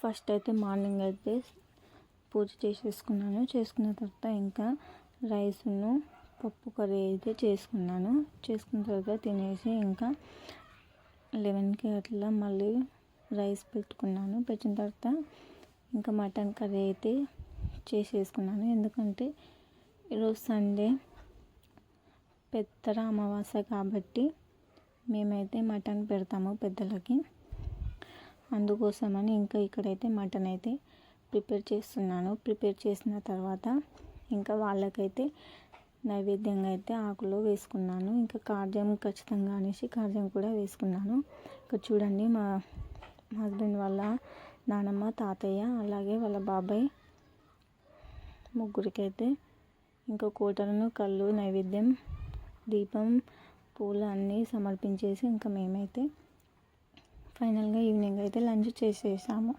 First అయితే morning అయితే పూజ చేసుకున్న తర్వాత ఇంకా రైస్ను పప్పు కర్రీ అయితే చేసుకున్న తర్వాత తినేసి ఇంకా 11కి అట్లా మళ్ళీ రైస్ పెట్టిన తర్వాత ఇంకా మటన్ కర్రీ అయితే చేసేసుకున్నాను. ఎందుకంటే ఈరోజు సండే పెద్దల అమావాస్య కాబట్టి మేమైతే మటన్ పెడతాము పెద్దలకి. అందుకోసమని ఇంకా ఇక్కడైతే మటన్ అయితే ప్రిపేర్ చేసిన తర్వాత ఇంకా వాళ్ళకైతే నైవేద్యంగా అయితే ఆకులో వేసుకున్నాను. ఇంకా కార్జం ఖచ్చితంగా అనేసి కార్జం కూడా వేసుకున్నాను. ఇక్కడ చూడండి మా హస్బెండ్ వాళ్ళ నానమ్మ, తాతయ్య అలాగే వాళ్ళ బాబాయ్ ముగ్గురికైతే ఇంకా కోటలను, కళ్ళు, నైవేద్యం, దీపం, పూలు అన్నీ సమర్పించేసి ఇంకా మేమైతే ఫైనల్గా ఈవినింగ్ అయితే లంచ్ చేసేసాము.